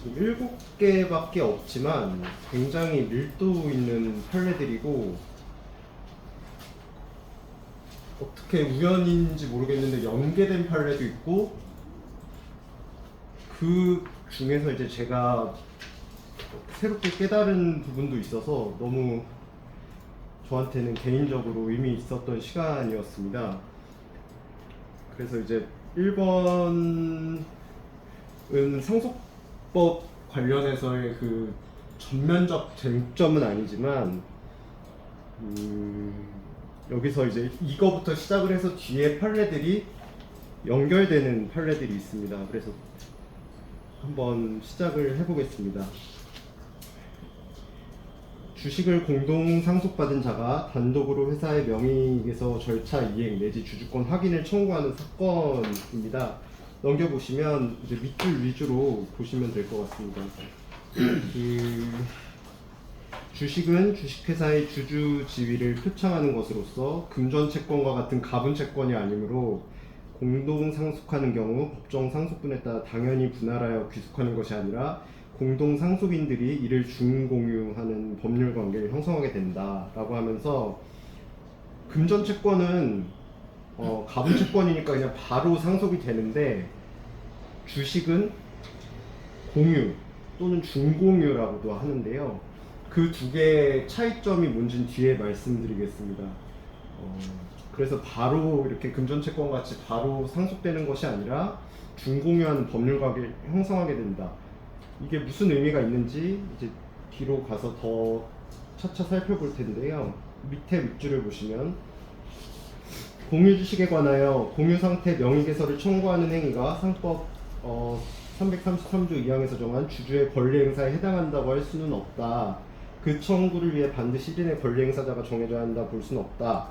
지금 7개밖에 없지만 굉장히 밀도 있는 판례들이고, 어떻게 우연인지 모르겠는데 연계된 판례도 있고, 그 중에서 이제 제가 새롭게 깨달은 부분도 있어서 너무 저한테는 개인적으로 의미 있었던 시간이었습니다. 그래서 이제 1번은 상속법 관련해서의 그 전면적 쟁점은 아니지만, 여기서 이제 이거부터 시작을 해서 뒤에 판례들이 연결되는 판례들이 있습니다. 그래서 한번 시작을 해보겠습니다. 주식을 공동 상속받은 자가 단독으로 회사의 명의에서 절차 이행 내지 주주권 확인을 청구하는 사건입니다. 넘겨보시면 이제 밑줄 위주로 보시면 될 것 같습니다. 주식은 주식회사의 주주 지위를 표창하는 것으로서 금전 채권과 같은 가분 채권이 아니므로 공동 상속하는 경우 법정 상속분에 따라 당연히 분할하여 귀속하는 것이 아니라 공동 상속인들이 이를 중공유하는 법률 관계를 형성하게 된다라고 하면서, 금전 채권은 가분 채권이니까 그냥 바로 상속이 되는데, 주식은 공유 또는 중공유라고도 하는데요. 그 두 개의 차이점이 뭔지는 뒤에 말씀드리겠습니다. 그래서 바로 이렇게 금전채권 같이 바로 상속되는 것이 아니라 중공유하는 법률 관계를 형성하게 된다. 이게 무슨 의미가 있는지 이제 뒤로 가서 더 차차 살펴볼 텐데요. 밑에 밑줄을 보시면, 공유주식에 관하여 공유상태 명의개설을 청구하는 행위가 상법 333조 2항에서 정한 주주의 권리 행사에 해당한다고 할 수는 없다. 그 청구를 위해 반드시 1인의 권리 행사자가 정해져야 한다 볼 수는 없다.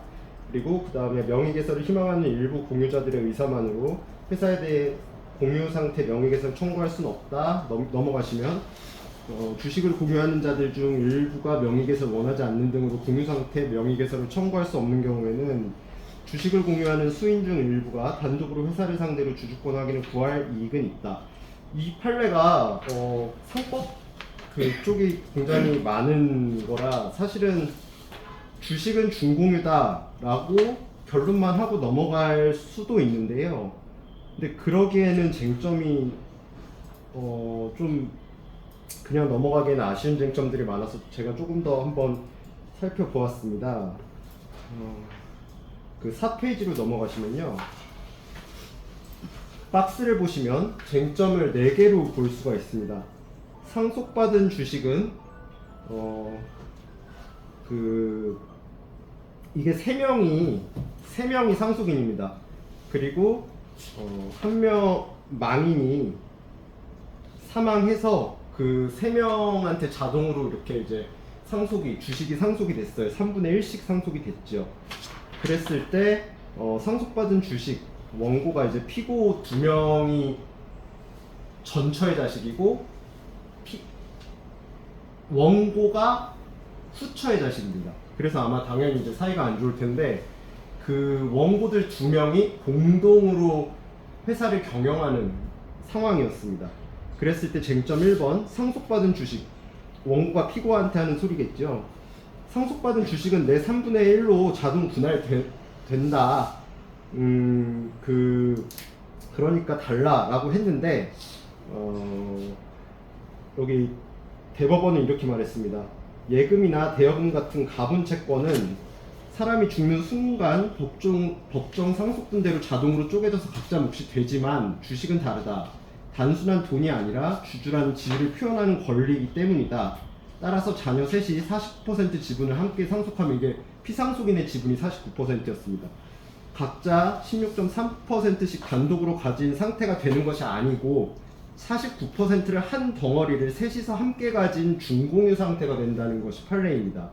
그리고 그 다음에 명의개설을 희망하는 일부 공유자들의 의사만으로 회사에 대해 공유상태 명의개설을 청구할 수는 없다. 넘어가시면, 주식을 공유하는 자들 중 일부가 명의개설 원하지 않는 등으로 공유상태 명의개설을 청구할 수 없는 경우에는 주식을 공유하는 수인 중 일부가 단독으로 회사를 상대로 주주권 확인을 구할 이익은 있다. 이 판례가 상법 그쪽이 굉장히 많은 거라 사실은 주식은 중공유다라고 결론만 하고 넘어갈 수도 있는데요. 근데 그러기에는 쟁점이 좀 그냥 넘어가기에는 아쉬운 쟁점들이 많아서 제가 조금 더 한번 살펴보았습니다. 그 4페이지로 넘어가시면요, 박스를 보시면 쟁점을 4개로 볼 수가 있습니다. 상속받은 주식은 이게 3명이 상속인입니다. 그리고 한 명 망인이 사망해서 그 3명한테 자동으로 이렇게 이제 주식이 상속이 됐어요. 3분의 1씩 상속이 됐죠. 그랬을 때 상속받은 주식 원고가 이제 피고 2명이 전처의 자식이고 원고가 후처의 자식입니다. 그래서 아마 당연히 이제 사이가 안 좋을 텐데, 그 원고들 2명이 공동으로 회사를 경영하는 상황이었습니다. 그랬을 때 쟁점 1번, 상속받은 주식, 원고가 피고한테 하는 소리겠죠. 상속받은 주식은 내 3분의 1로 자동 분할된다. 그러니까 달라라고 했는데, 여기 대법원은 이렇게 말했습니다. 예금이나 대여금 같은 가분 채권은 사람이 죽는 순간 법정 상속분대로 자동으로 쪼개져서 각자 몫이 되지만, 주식은 다르다. 단순한 돈이 아니라 주주라는 지위를 표현하는 권리이기 때문이다. 따라서 자녀 셋이 49% 지분을 함께 상속하면, 이게 피상속인의 지분이 49%였습니다. 각자 16.3%씩 단독으로 가진 상태가 되는 것이 아니고 49%를 한 덩어리를 셋이서 함께 가진 중공유 상태가 된다는 것이 판례입니다.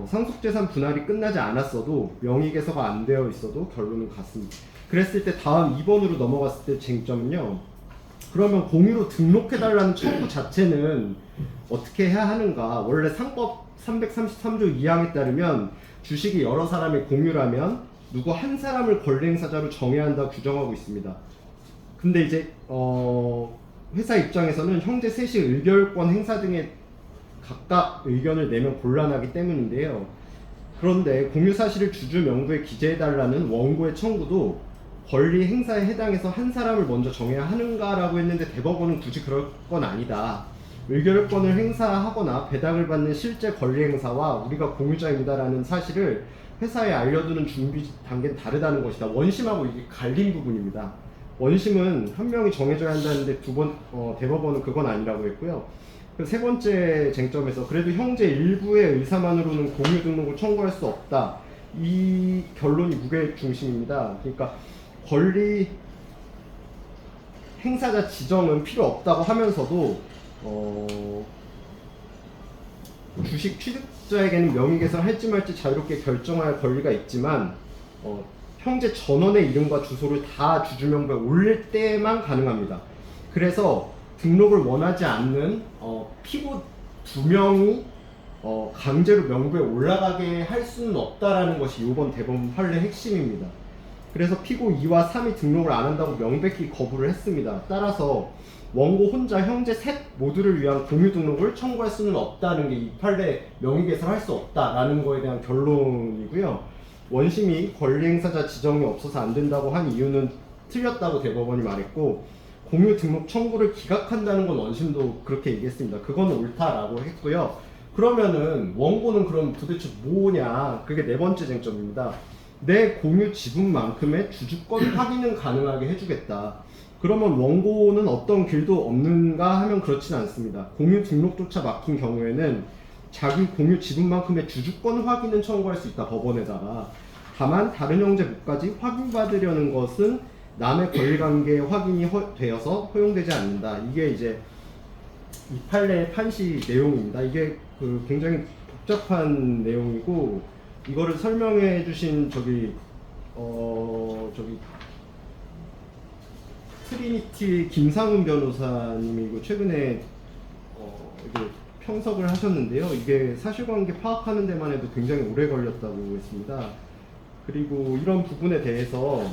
상속재산 분할이 끝나지 않았어도, 명의개서가 안 되어 있어도 결론은 같습니다. 그랬을 때 다음 2번으로 넘어갔을 때 쟁점은요, 그러면 공유로 등록해달라는 청구 자체는 어떻게 해야 하는가? 원래 상법 333조 2항에 따르면 주식이 여러 사람의 공유라면 누구 한 사람을 권리행사자로 정해야 한다고 규정하고 있습니다. 근데 이제 회사 입장에서는 형제 셋이 의결권 행사 등에 각각 의견을 내면 곤란하기 때문인데요. 그런데 공유 사실을 주주 명부에 기재해달라는 원고의 청구도 권리 행사에 해당해서 한 사람을 먼저 정해야 하는가라고 했는데 대법원은 굳이 그럴 건 아니다. 의결권을 행사하거나 배당을 받는 실제 권리 행사와 우리가 공유자입니다라는 사실을 회사에 알려두는 준비 단계는 다르다는 것이다. 원심하고 이게 갈린 부분입니다. 원심은 한 명이 정해져야 한다는데 대법원은 그건 아니라고 했고요. 세 번째 쟁점에서 그래도 형제 일부의 의사만으로는 공유 등록을 청구할 수 없다. 이 결론이 무게 중심입니다. 그러니까 권리 행사자 지정은 필요 없다고 하면서도 주식 취득자에게는 명의 개설할지 말지 자유롭게 결정할 권리가 있지만 형제 전원의 이름과 주소를 다 주주명부에 올릴 때만 가능합니다. 그래서 등록을 원하지 않는 피고 2명이 강제로 명부에 올라가게 할 수는 없다라는 것이 이번 대법원 판례의 핵심입니다. 그래서 피고 2와 3이 등록을 안 한다고 명백히 거부를 했습니다. 따라서 원고 혼자 형제 셋 모두를 위한 공유 등록을 청구할 수는 없다는 게 이 판례 명의 개설할 수 없다라는 거에 대한 결론이고요. 원심이 권리 행사자 지정이 없어서 안 된다고 한 이유는 틀렸다고 대법원이 말했고, 공유 등록 청구를 기각한다는 건 원심도 그렇게 얘기했습니다. 그건 옳다라고 했고요. 그러면은 원고는 그럼 도대체 뭐냐? 그게 네 번째 쟁점입니다. 내 공유 지분만큼의 주주권 확인은 가능하게 해주겠다. 그러면 원고는 어떤 길도 없는가 하면 그렇진 않습니다. 공유 등록조차 막힌 경우에는 자기 공유 지분만큼의 주주권 확인은 청구할 수 있다, 법원에다가. 다만 다른 형제 몫까지 확인받으려는 것은 남의 권리관계 확인이 되어서 허용되지 않는다. 이게 이제 이 판례의 판시 내용입니다. 이게 굉장히 복잡한 내용이고, 이거를 설명해 주신 트리니티 김상훈 변호사님이고 최근에 이게 평석을 하셨는데요. 이게 사실관계 파악하는 데만 해도 굉장히 오래 걸렸다고 했습니다. 그리고 이런 부분에 대해서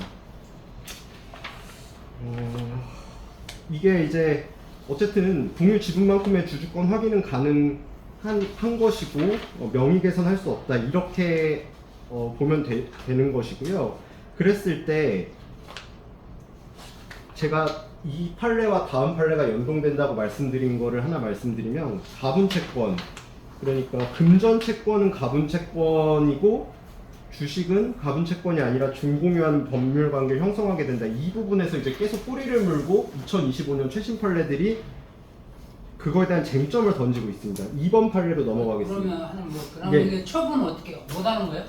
이게 이제 어쨌든 공유 지분만큼의 주주권 확인은 가능한 것이고 명의 개선할 수 없다, 이렇게 보면 되는 것이고요. 그랬을 때 제가 이 판례와 다음 판례가 연동된다고 말씀드린 거를 하나 말씀드리면, 가분채권, 그러니까 금전 채권은 가분채권이고 주식은 가분채권이 아니라 준공유한 법률관계를 형성하게 된다. 이 부분에서 이제 계속 꼬리를 물고 2025년 최신 판례들이 그거에 대한 쟁점을 던지고 있습니다. 2번 판례로 넘어가겠습니다. 그러면 이게 처분은 어떻게 못하는 거예요?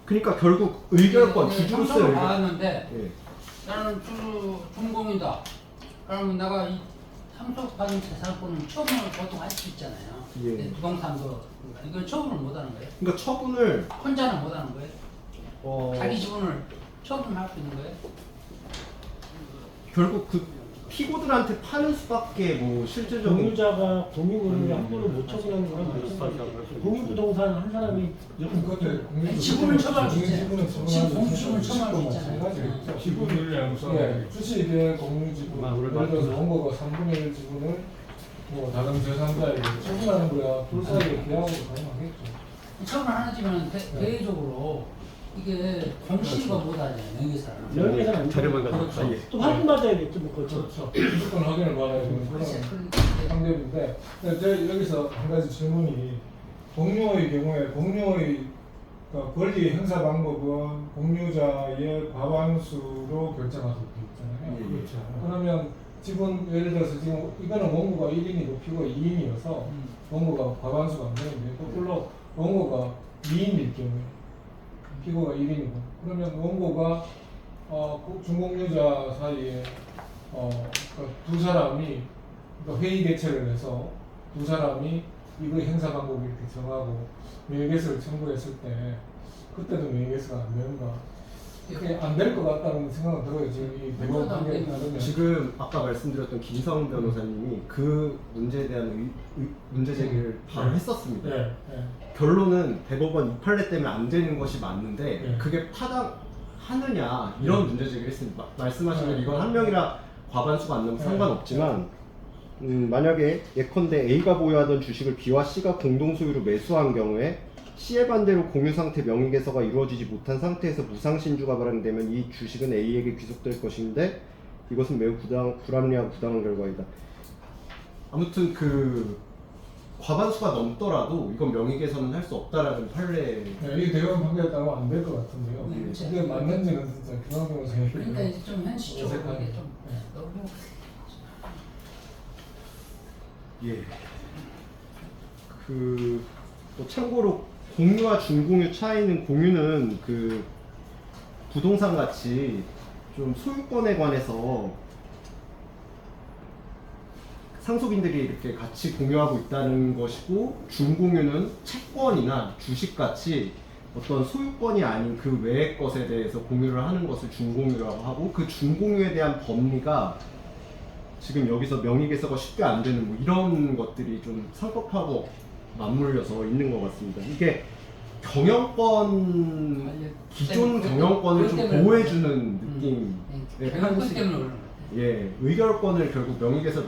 그러니까 결국 의결권, 주주로서의 의결. 받았는데 나는 준공이다. 그러면 내가 이 상속받은 재산권은 처분을 보통 할 수 있잖아요. 예. 부동산도 이건 처분을 못하는 거예요? 그러니까 처분을 혼자는 못하는 거예요? 자기 지분을 처분할 수 있는 거예요? 결국 피고들한테 파는 수밖에 실질적인 공유자가 공유를 함부로 못 처분하는 거랑 마찬가지예요. 공유부동산 한 사람이 지분을 처분할 수 있잖아요. 공유지분을 처분할 수 있잖아요. 지분을 양수하는 주식의 공유지분, 예를 들어서 원고가 3분의 1 지분을 다른 제3자에게 처분하는 거야. 둘 사이에 계약으로 가능하겠죠. 처분을 하지만 대외적으로 이게 공시가 못하잖아요. 명의사는. 명의사는 안 자료만 되죠. 가지고. 예. 또 확인받아야겠죠. 그렇죠. 주주권 확인을 받아야 되는 그런 상대인데, 제가 여기서 한 가지 질문이, 공유의 경우에 공유의 권리 행사 방법은 공유자의 과반수로 결정할 수 있잖아요. 예. 그렇죠. 그러면 지분, 예를 들어서 지금 이거는 원고가 1인이고 피고가 2인이어서 원고가 과반수가 안 되는데, 거꾸로 원고가 2인일 경우에 피고가 1인이고, 그러면 원고가 준공유자 사이에 두 사람이 회의 개최를 해서 두 사람이 이거 행사 방법을 이렇게 정하고 명예개설을 청구했을 때, 그때도 명예개설가 안 되는가? 그게 안 될 것 같다는 생각은 들어요. 지금 이 대법원 판결에 따르면. 지금 아까 말씀드렸던 김상훈 변호사님이 그 문제에 대한 문제 제기를 바로 했었습니다. 네, 네. 결론은 대법원 이 판례 때문에 안 되는 것이 맞는데 네. 그게 타당하느냐, 이런 문제 제기를 했습니다. 말씀하신 대로 이건 한 명이라 과반수가 안 넘으면 네. 상관없지만 만약에 예컨대 A가 보유하던 주식을 B와 C가 공동 소유로 매수한 경우에 C의 반대로 공유 상태 명의 개서가 이루어지지 못한 상태에서 무상신주가 발행되면 이 주식은 A에게 귀속될 것인데 이것은 매우 불합리하고 부당한 결과이다. 아무튼 그 과반수가 넘더라도 이건 명의 개선은 할 수 없다라는 판례. 네, 이 대법원 판결에 따르면 안 될 것 같은데요. 네, 이게 맞는지는 진짜 김한 변호사님. 그러니까 이제 좀 현실적으로 어색하네. 이게 좀 너무 예. 또 참고로 공유와 준공유 차이는, 공유는 그 부동산 같이 좀 소유권에 관해서 상속인들이 이렇게 같이 공유하고 있다는 것이고, 준공유는 채권이나 주식같이 어떤 소유권이 아닌 그 외의 것에 대해서 공유를 하는 것을 준공유라고 하고, 그 준공유에 대한 법리가 지금 여기서 명의개서가 쉽게 안 되는 뭐 이런 것들이 좀 상법하고 맞물려서 있는 것 같습니다. 이게 경영권, 기존 경영권을 좀 보호해주는 느낌의 경영권 판시. 때문에 그런 거 예, 의결권을 결국 명의개서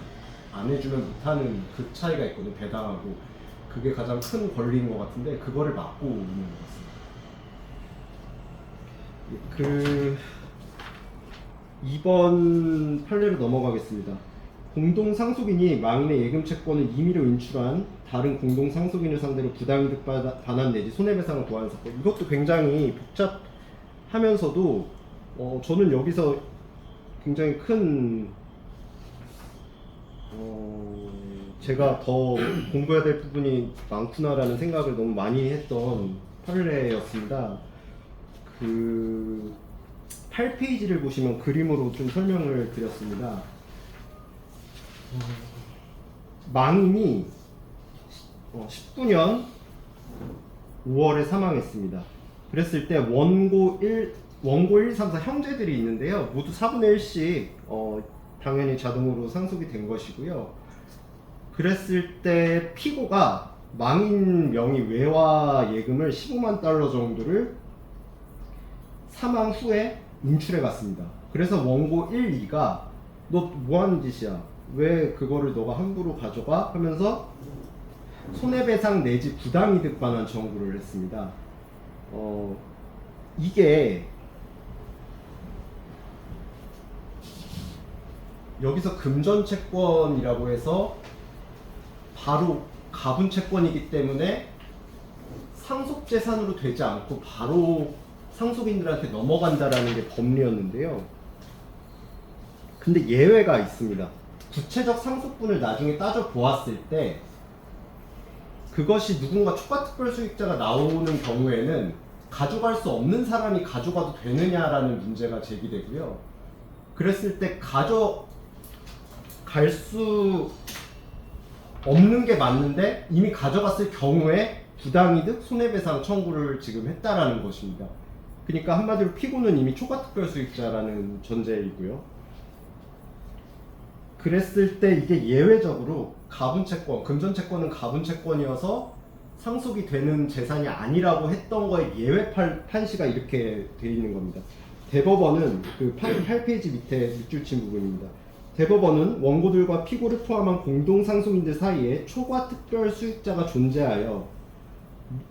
안 해주면 못하는 그 차이가 있거든요. 배당하고. 그게 가장 큰 권리인 것 같은데 그거를 막고 있는 것 같습니다. 2번 판례로 넘어가겠습니다. 공동 상속인이 망인의 예금 채권을 임의로 인출한 다른 공동 상속인을 상대로 부당이득 반환 내지 손해배상을 구하는 사건. 이것도 굉장히 복잡하면서도 저는 여기서 굉장히 큰 제가 더 공부해야 될 부분이 많구나라는 생각을 너무 많이 했던 판례였습니다. 8페이지를 보시면 그림으로 좀 설명을 드렸습니다. 망인이 19년 5월에 사망했습니다. 그랬을 때 원고 1, 3, 4 형제들이 있는데요. 모두 4분의 1씩 당연히 자동으로 상속이 된 것이고요. 그랬을 때 피고가 망인 명의 외화 예금을 15만 달러 정도를 사망 후에 인출해 갔습니다. 그래서 원고 1, 2가 너 뭐하는 짓이야? 왜 그거를 너가 함부로 가져가? 하면서 손해배상 내지 부당이득 반환 청구를 했습니다. 이게 여기서 금전채권이라고 해서 바로 가분채권이기 때문에 상속재산으로 되지 않고 바로 상속인들한테 넘어간다라는 게 법리였는데요. 근데 예외가 있습니다. 구체적 상속분을 나중에 따져 보았을 때 그것이 누군가 초과특별 수익자가 나오는 경우에는 가져갈 수 없는 사람이 가져가도 되느냐라는 문제가 제기되고요. 그랬을 때 가져갈 수 없는 게 맞는데 이미 가져갔을 경우에 부당이득 손해배상 청구를 지금 했다라는 것입니다. 그러니까 한마디로 피고는 이미 초과특별수익자라는 전제이고요. 그랬을 때 이게 예외적으로 가분채권, 금전채권은 가분채권이어서 상속이 되는 재산이 아니라고 했던 거에 예외 판시가 이렇게 돼 있는 겁니다. 대법원은 그 8페이지 밑에 밑줄 친 부분입니다. 대법원은 원고들과 피고를 포함한 공동상속인들 사이에 초과특별수익자가 존재하여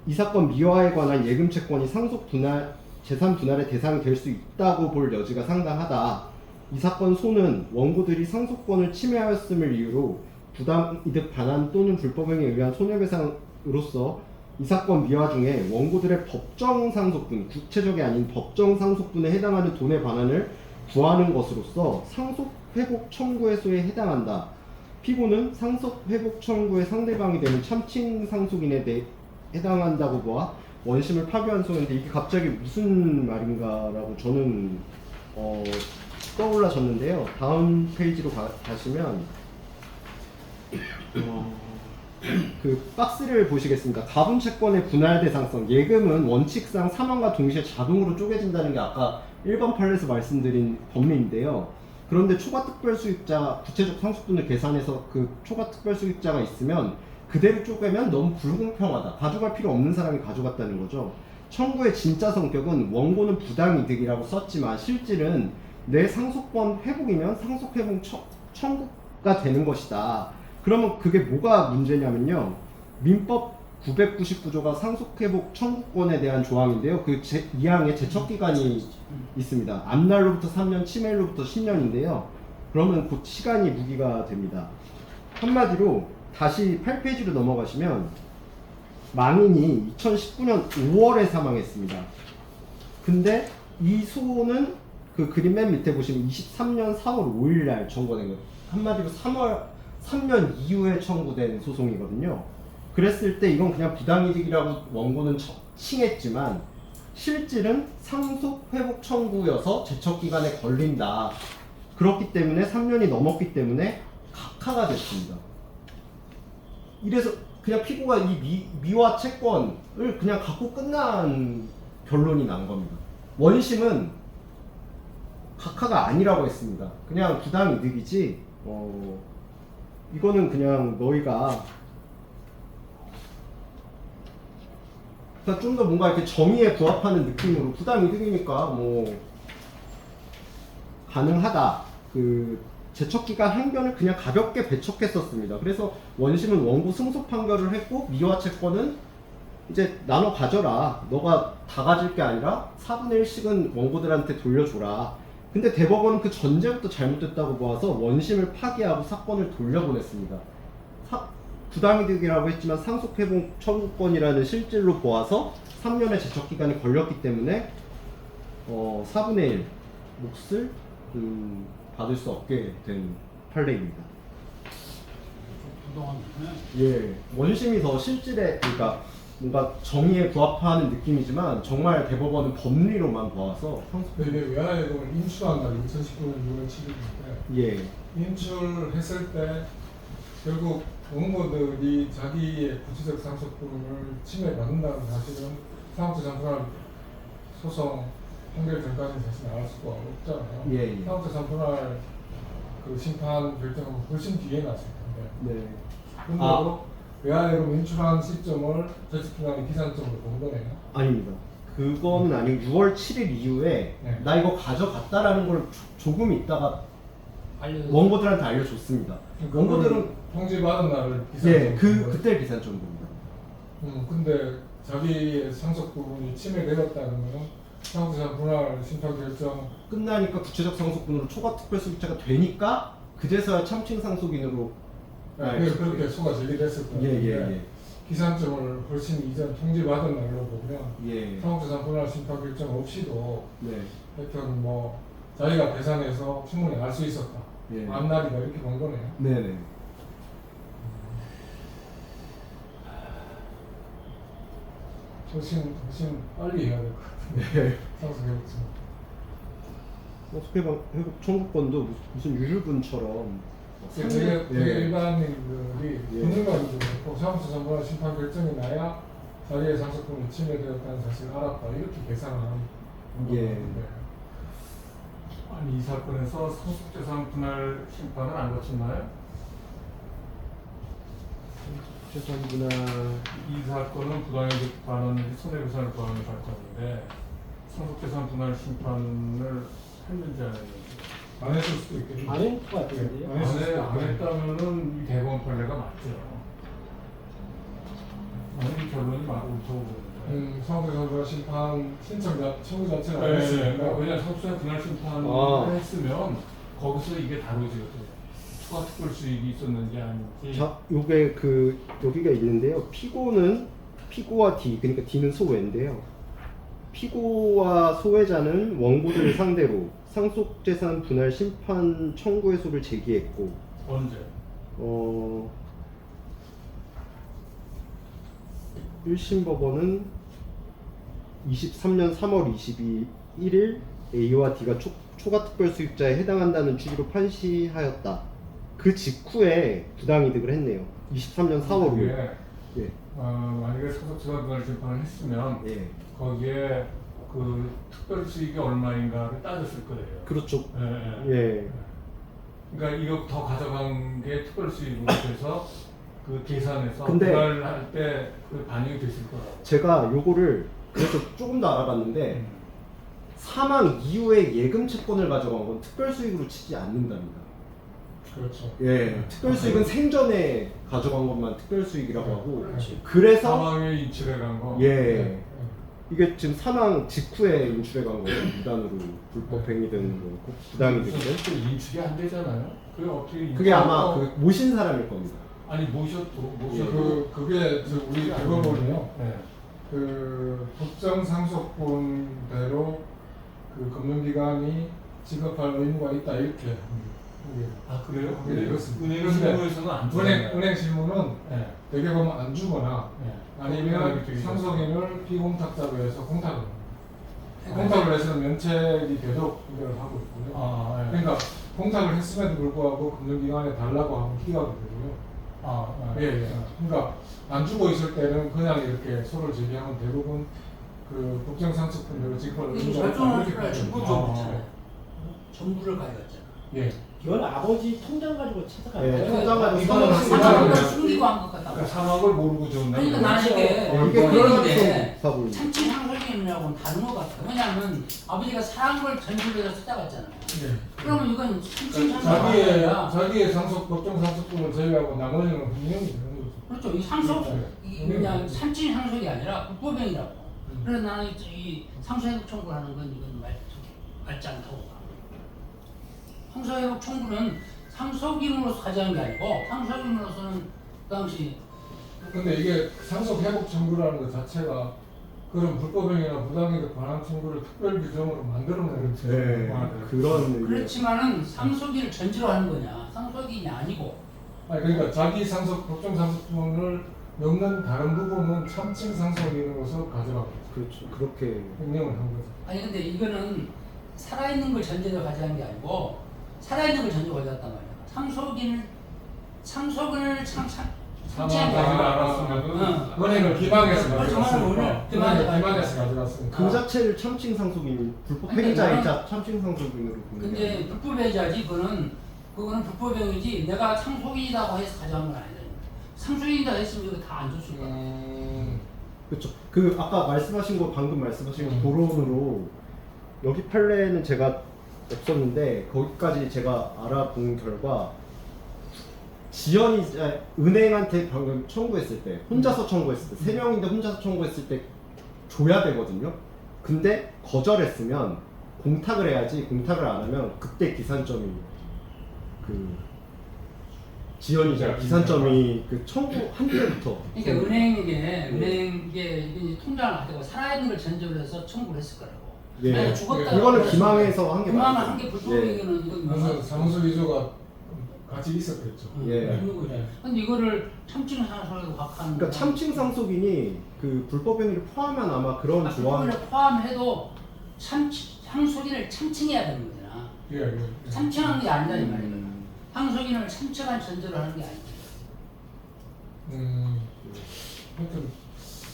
이 사건 미화에 관한 예금채권이 상속 분할, 재산 분할의 대상이 될 수 있다고 볼 여지가 상당하다. 이 사건 소는 원고들이 상속권을 침해하였음을 이유로 부당이득 반환 또는 불법행위에 의한 손해배상으로서 이 사건 미화 중에 원고들의 법정 상속분, 구체적이 아닌 법정 상속분에 해당하는 돈의 반환을 구하는 것으로서 상속회복 청구의 해당한다. 피고는 상속회복 청구의 상대방이 되는 참칭 상속인에 대해 해당한다고 보아 원심을 파기한 소인데 이게 갑자기 무슨 말인가라고 저는 떠올라졌는데요. 다음 페이지로 가시면 그 박스를 보시겠습니다. 가분채권의 분할 대상성. 예금은 원칙상 사망과 동시에 자동으로 쪼개진다는 게 아까 1번 판례에서 말씀드린 법리인데요. 그런데 초과특별수익자, 구체적 상속분을 계산해서 그 초과특별수익자가 있으면 그대로 쪼개면 너무 불공평하다. 가져갈 필요 없는 사람이 가져갔다는 거죠. 청구의 진짜 성격은 원고는 부당이득이라고 썼지만 실질은 내 상속권 회복이면 상속 회복 청구가 되는 것이다. 그러면 그게 뭐가 문제냐면요. 민법 999조가 상속 회복 청구권에 대한 조항인데요. 그 2항에 제척 기간이 있습니다. 앞날로부터 3년, 치매일로부터 10년인데요. 그러면 곧 시간이 무기가 됩니다. 한마디로 다시 8페이지로 넘어가시면 망인이 2019년 5월에 사망했습니다. 근데 이 소는 그 그림 맨 밑에 보시면 23년 4월 5일 날 청구된 거예요. 한마디로 3년 이후에 청구된 소송이거든요. 그랬을 때 이건 그냥 부당이득이라고 원고는 칭했지만 실질은 상속 회복 청구여서 제척 기간에 걸린다. 그렇기 때문에 3년이 넘었기 때문에 각하가 됐습니다. 이래서 그냥 피고가 이 미화 채권을 그냥 갖고 끝난 결론이 난 겁니다. 원심은 각하가 아니라고 했습니다. 그냥 부당이득이지 이거는 그냥 너희가 좀 더 뭔가 이렇게 정의에 부합하는 느낌으로 부당이득이니까 뭐 가능하다. 그 제척기간 항변을 그냥 가볍게 배척했었습니다. 그래서 원심은 원고 승소 판결을 했고 미화 채권은 이제 나눠 가져라. 너가 다 가질 게 아니라 4분의 1씩은 원고들한테 돌려줘라. 근데 대법원은 그 전제부터 잘못됐다고 보아서 원심을 파기하고 사건을 돌려보냈습니다. 부당이득이라고 했지만 상속회복 청구권이라는 실질로 보아서 3년의 제척기간이 걸렸기 때문에 4분의 1 몫을 받을 수 없게 된 판례입니다. 예, 원심이 더 실질에 그러니까 뭔가 정의에 부합하는 느낌이지만 정말 대법원은 법리로만 보아서 근데 외환예금을 인출한 날이 2019년 6월 7일인데 예, 인출했을 때 결국 원고들이 자기의 구체적 상속분을 침해받는다는 사실은 사업자 상분할 소송 판결 전까지는 사실 나올 수가 없잖아요. 예, 예. 사업자 상분할 그 심판 결정은 훨씬 뒤에 났을 텐데. 네. 근데도 외환예금 인출한 시점을 저축기간의 기산점으로 본 거네요. 아닙니다. 그거는 아니고 6월 7일 이후에 네. 나 이거 가져갔다라는 걸 조금 있다가 원고들한테 알려줬습니다. 원고들은 통지받은 날을 기산점으로 예, 본 거예요. 그때 기산점 봅니다. 근데 자기의 상속 부분이 침해되었다는 거는 상속자 분할 심판 결정 끝나니까 구체적 상속분으로 초과 특별수익자가 되니까 그제서야 참칭 상속인으로 그래서 그렇게 소가 제기됐을 거예요. 예. 기산점을 훨씬 이전 통지받은 날로 보면 예. 상속자 분할 심판 결정 없이도 네. 하여튼 뭐 자기가 계산해서 충분히 알 수 있었다. 예. 앞날이다 이렇게 본 거네요. 네네. 훨씬 빨리 해야 될 것 같은데. 네. 상속해보죠. 회복 청구권도 무슨 유류분처럼 되게 예. 일반인들이 예. 분들만도 그렇고 상속자 전부나 심판 결정이 나야 자기의 상속권이 침해되었다는 사실을 알았다 이렇게 계산하는 예. 건데. 아니 이 사건에서 상속재산 분할 심판은 안 거쳤나요? 재산분할 이 사건은 부당이득 반환 손해배상을 구하는 사건인데 상속재산 분할 심판을 했는지 안 했는지 안 했을 수도 있겠네요. 안 했을 것 같은데요? 안 했을 수도 안 있겠네요. 했다면은 이 대법원 판례가 맞죠. 나는 이 결론이 옳다고 보는데. 상속자 분할 심판 청구 자체를 안 네, 했으니까 왜냐 상속재산 분할 심판을 아. 했으면 거기서 이게 다루어지거든요. 추가 특별 수익이 있었는지 아닌지. 자, 요게 여기가 있는데요. 피고와 D, 그러니까 D는 소외인데요. 피고와 소외자는 원고들을 상대로 상속재산 분할 심판 청구 해소를 제기했고, 언제? 1심 법원은 23년 3월 21일 A와 D가 초과 특별 수익자에 해당한다는 취지로 판시하였다. 그 직후에 부당이득을 했네요. 23년 4월 5일. 예. 만약에 상속재산 분할 심판을 했으면 예. 거기에 그 특별 수익이 얼마인가를 따졌을 거예요. 그렇죠. 예. 예. 그러니까 이거 더 가져간 게 특별 수익으로 돼서 그 계산해서 근데- 분할할 때 그 반영이 됐을 거라고. 제가 요거를 그래서 조금 더 알아봤는데 사망 이후에 예금 채권을 가져간 건 특별 수익으로 치지 않는답니다. 그렇죠. 예, 특별 수익은 생전에 가져간 것만 특별 수익이라고 하고, 그렇지. 그래서 사망에 인출해 간 거. 예. 네. 이게 지금 사망 직후에 인출해 간 거예요. 무단으로 불법 행위든 뭐 부당이든. 또 인출이 안 되잖아요. 그게 어떻게 그게 아마 그 모신 사람일 겁니다. 아니 모셔도 그게 우리 대법원이요. 네. 그 법정 상속분대로 그 금융기관이 지급할 의무가 있다 이렇게 합니다. 아 그래요? 네, 그렇습니다. 은행 그런데 실무에서는 안 주나요? 은행 실무는 네. 되게 보면 안 주거나 네. 아니면 되게 상속인을 피공탁자로 해서 공탁을 합니다. 공탁을 해서는 면책이 계속 운영을 하고 있고요. 아, 네. 그러니까 공탁을 했음에도 불구하고 금융기관에 달라고 하면 기각이 되고요. 아, 예, 예. 그러니까 안 주고 있을 때는 그냥 이렇게 소를 제기하면 대부분 그 법정상속분대로 지급할 이거 의무가 있다 결정을 이렇게 전부 보거든요. 줘버렸잖아요. 전부를 가져갔잖아. 예. 이건 아버지 통장 가지고 찾아가요. 예, 통장 가지고 이거는 사망을 이거는 숨기고 한 것 같다. 그러니까 사막을 모르고 줬나? 그러니까 나는 이게 이게 그럴 불법행위인데 가능성이 있어 보입니다. 참치 상속인이라고는 다른 것 같아. 왜냐하면 아버지가 사한 걸 전주에서 찾아갔잖아요. 예. 그러면 이건 참치 상속이 아니라 자기의 상속 법정 상속분을 제외하고 나머지는 분명히 되는 거죠. 그렇죠. 이 상속 네. 이 그냥 참치 상속이 아니라 불법행위라고. 그래서 나는 이 상속회복 청구를 하는 건 이건 맞지 않다고 봐. 상속회복 청구는 상속인으로서 가져간 게 아니고 상속인으로서는 그 당시 근데 이게 상속 회복 청구라는 것 자체가 그런 불법행위나 부당행위 관한 청구를 특별 규정으로 만들어내는 네, 그런 의미. 그렇지만은 상속인을 전제로 하는 거냐? 상속인이 아니고. 아니 그러니까 자기 상속 법정 상속분을 넘는 다른 부분은 참칭 상속인으로서 가져가고 그렇죠. 그렇게 횡령을 한 거죠. 아니 근데 이거는 살아있는 걸 전제로 가져간 게 아니고 살아있는 걸 전제로 가져갔단 말이야. 상속인을 참치한 게 사망하지 아니라. 않았으면 은행을 기망해서 그렇죠. 가져갔으니까 기망해서 은행을 기망해서 가져갔으니까 그 자체를 참칭 상속인, 불법 근데 행위자이자 참칭 상속인으로 보는 게 근데 아니라. 불법행위자지 그거는 불법행위지 내가 상속인이라고 해서 가져간 건 아니다. 상속인이라고 했으면 이거 다 안 줬을 거야. 그렇죠. 그 아까 말씀하신 거 방금 말씀하신 거 도론으로 여기 판례는 제가 없었는데 거기까지 제가 알아본 결과 지연이 은행한테 방금 청구했을 때 혼자서 청구했을 때 3명인데 혼자서 청구했을 때 줘야 되거든요. 근데 거절했으면 공탁을 해야지. 공탁을 안 하면 그때 기산점이 그 지연이자 기산점이 그 청구한 때부터. 그러니까 은행에게 이제 통장을 가지고 살아있는 걸 전제로 해서 청구를 했을 거라고. 예. 만약에 죽었다. 이거는 기망해서 한 게 기망을 맞죠. 한게 불법행위는 이건 그래서 사무소 위조가 같이 있었겠죠. 예. 있는 거죠. 근데 이거를 참칭 상속으로 각하는. 그러니까 참칭 상속인이 그 불법 행위를 포함한 아마 그런 조항. 불법을 포함해도 상속인을 참칭해야 되는 거잖아. 예, 예. 참칭하는 게 아니라는 말이야. 상속인을 참칭한 전제로 하는 게 아니야. 하여튼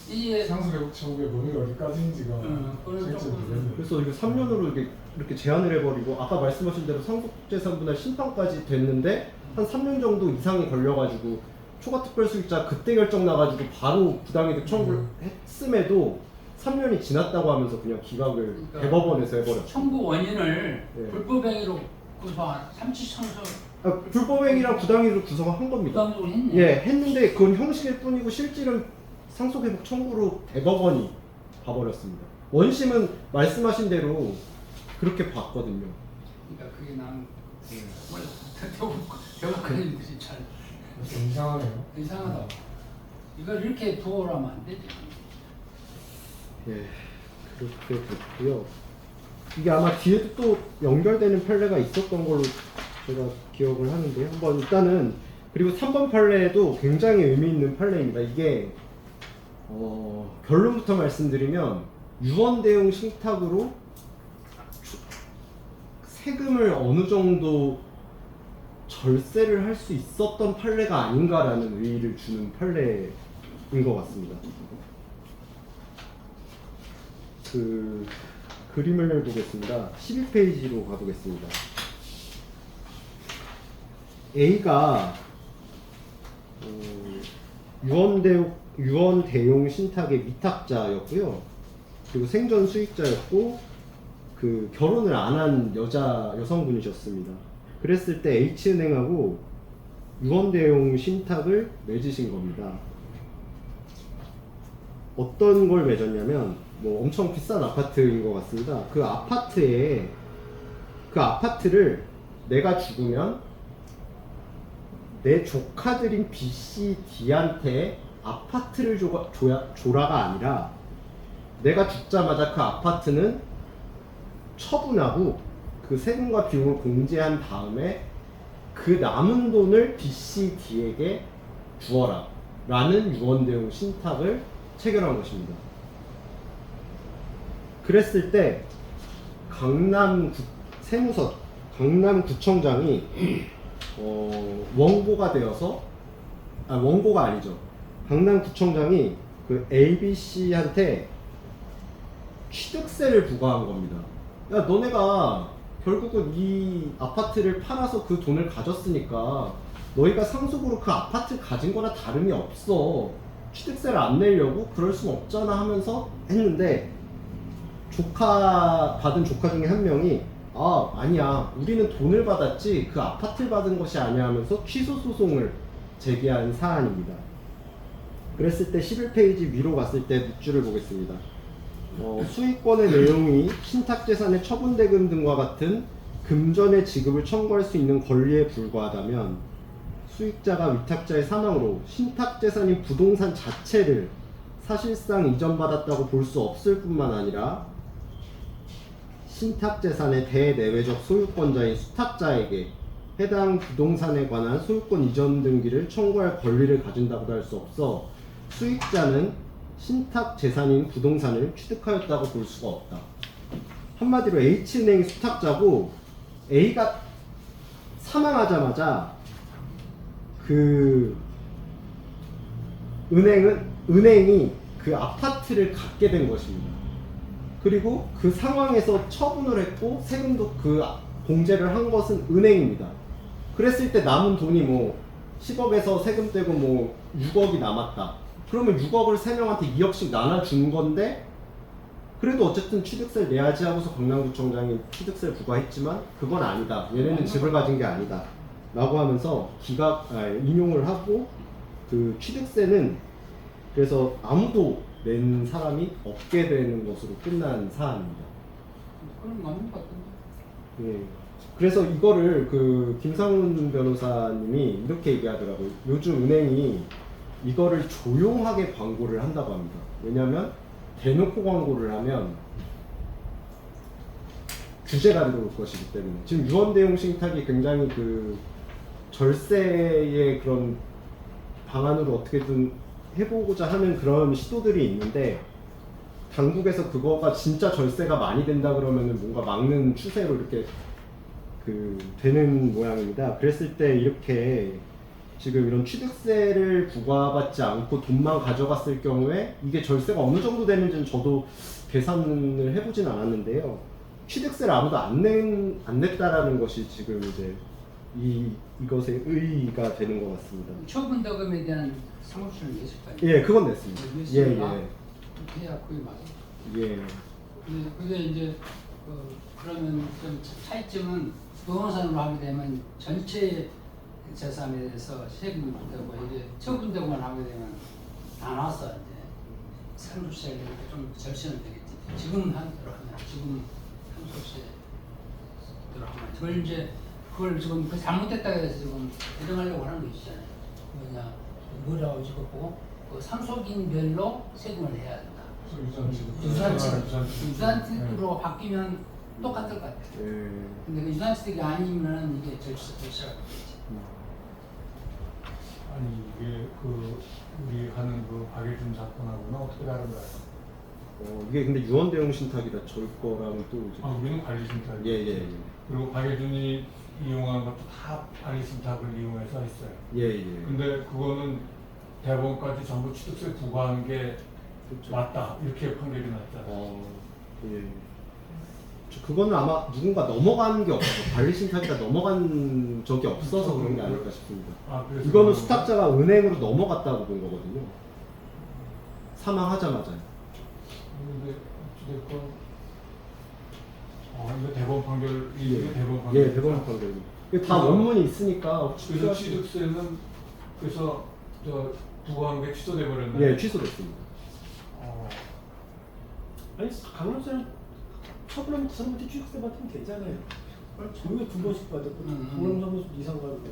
이게 상속 회복 청구의 범위가 어디까지인지가 그건 실제 조금 문제인데. 그래서 이게 3년으로 이렇게 제한을 해버리고 아까 말씀하신 대로 상속재산분할 심판까지 됐는데 한 3년 정도 이상이 걸려가지고 초과특별수익자 그때 결정 나가지고 바로 부당이득 청구를 했음에도 3년이 지났다고 하면서 그냥 기각을 그러니까 대법원에서 해버렸죠. 청구 원인을 네. 불법행위로 참치 상속 불법행위랑 부당이득 구성한 겁니다. 부당적으로 했네. 예, 했는데 그건 형식일 뿐이고 실질은 상속회복 청구로 대법원이 봐버렸습니다. 원심은 말씀하신 대로 그렇게 봤거든요. 그러니까 그게 난 몰라. 대법관님 글이 잘 좀 이상하네요. 이상하다. 이걸 이렇게 두어라면 안 되지. 예, 그렇게 됐고요. 이게 아마 뒤에도 또 연결되는 판례가 있었던 걸로 제가 기억을 하는데요. 한번 일단은 그리고 3번 판례도 굉장히 의미 있는 판례입니다. 이게 결론부터 말씀드리면 유언 대용 신탁으로 세금을 어느 정도 절세를 할 수 있었던 판례가 아닌가라는 의의를 주는 판례인 것 같습니다. 그 그림을 보겠습니다. 12페이지로 가보겠습니다. A가 유언 대용 신탁의 위탁자였고요. 그리고 생전 수익자였고 그 결혼을 안 한 여성분이셨습니다. 그랬을 때 H은행하고 유언대용 신탁을 맺으신 겁니다. 어떤 걸 맺었냐면 뭐 엄청 비싼 아파트인 것 같습니다. 그 아파트를 내가 죽으면 내 조카들인 B, C, D한테 아파트를 줘라가 아니라 내가 죽자마자 그 아파트는 처분하고 그 세금과 비용을 공제한 다음에 그 남은 돈을 B, C, D에게 주어라 라는 유언대용 신탁을 체결한 것입니다. 그랬을 때 강남구청장이 원고가 되어서 원고가 아니죠. 강남구청장이 그 ABC한테 취득세를 부과한 겁니다. 야, 너네가 결국은 이 아파트를 팔아서 그 돈을 가졌으니까 너희가 상속으로 그 아파트 가진 거나 다름이 없어. 취득세를 안 내려고 그럴 순 없잖아 하면서 했는데 받은 조카 중에 한 명이 아니야, 우리는 돈을 받았지 그 아파트를 받은 것이 아니야 하면서 취소 소송을 제기한 사안입니다. 그랬을 때 11페이지 위로 갔을 때 밑줄을 보겠습니다. 수익권의 내용이 신탁재산의 처분대금 등과 같은 금전의 지급을 청구할 수 있는 권리에 불과하다면 수익자가 위탁자의 사망으로 신탁재산인 부동산 자체를 사실상 이전받았다고 볼 수 없을 뿐만 아니라 신탁재산의 대내외적 소유권자인 수탁자에게 해당 부동산에 관한 소유권 이전 등기를 청구할 권리를 가진다고도 할 수 없어 수익자는 신탁재산인 부동산을 취득하였다고 볼 수가 없다. 한마디로 H은행이 수탁자고 A가 사망하자마자 그 은행이 그 아파트를 갖게 된 것입니다. 그리고 그 상황에서 처분을 했고 세금도 그 공제를 한 것은 은행입니다. 그랬을 때 남은 돈이 뭐 10억에서 세금 떼고 뭐 6억이 남았다. 그러면 6억을 3명한테 2억씩 나눠준 건데 그래도 어쨌든 취득세를 내야지 하고서 강남구청장이 취득세를 부과했지만 그건 아니다. 얘네는 집을 가진 게 아니다. 라고 하면서 인용을 하고 그 취득세는 그래서 아무도 낸 사람이 없게 되는 것으로 끝난 사안입니다. 그런 거 맞는 것 같은데. 예. 그래서 이거를 그 김상훈 변호사님이 이렇게 얘기하더라고요. 요즘 은행이 이거를 조용하게 광고를 한다고 합니다. 왜냐하면 대놓고 광고를 하면 규제가 들어올 것이기 때문에. 지금 유언대용 신탁이 굉장히 그 절세의 그런 방안으로 어떻게든 해보고자 하는 그런 시도들이 있는데 당국에서 그거가 진짜 절세가 많이 된다 그러면은 뭔가 막는 추세로 이렇게 그 되는 모양입니다. 그랬을 때 이렇게 지금 이런 취득세를 부과받지 않고 돈만 가져갔을 경우에 이게 절세가 어느 정도 되는지는 저도 계산을 해보진 않았는데요. 취득세를 아무도 안 냈다라는 것이 지금 이제 이것의 의의가 되는 것 같습니다. 처분대금에 대한 상속세는 냈을 거 아니에요? 예, 그건 냈습니다. 예, 예. 해야 그게 맞아. 예. 그게 이제 그러면 좀 차이점은 부동산으로 하게 되면 전체 재산에 대해서 세금이 되고 이제 처분되고만 하게 되면 나눠서 이제 상속세를 이렇게 좀 절세는 되겠지. 지금 한대로 하면 지금 상속세대로 하면 그걸 이제 그걸 지금 그 잘못됐다고 해서 지금 개정하려고 하는 거 있잖아요. 뭐냐 뭐라고 찍었고 그 상속인별로 세금을 내야 된다. 유산취득으로 바뀌면 똑같을 것 같아요. 근데 그 유산취득이 아니면 이게 절세가 되겠지. 아니 이게 그 우리 하는 그 박예준 사건하고는 어떻게 다른가요? 이게 근데 유언대용 신탁이라 저희 거랑은 또 이제 우리는 관리신탁. 예. 그리고 박예준이 이용한 것도 다 관리신탁을 이용해서 했어요. 예. 근데 그거는 대법원까지 전부 취득세 부과하는 게 그렇죠. 맞다 이렇게 판결이 났잖아요. 예. 그거는 아마 누군가 넘어간 게 없어서 관리신탁이라 넘어간 적이 없어서 그런 게 아닐까 싶습니다. 그래서 이거는 수탁자가 은행으로 넘어갔다고 본 거거든요. 사망하자마자. 근데 어찌됐건 이거 대법원 판결, 예. 이게 대법원 판결. 예, 대법원 판결입니다. 이게 다 원문이 있으니까 그래서 취득세는 그래서 저 부과한 게 취소돼 버렸나요? 예, 취소됐습니다. 아니 강남세는 처분하면 그 사람한테 취득세 받으면 되잖아요. 왜 두 번씩 받았고 강남사무소 이상 받고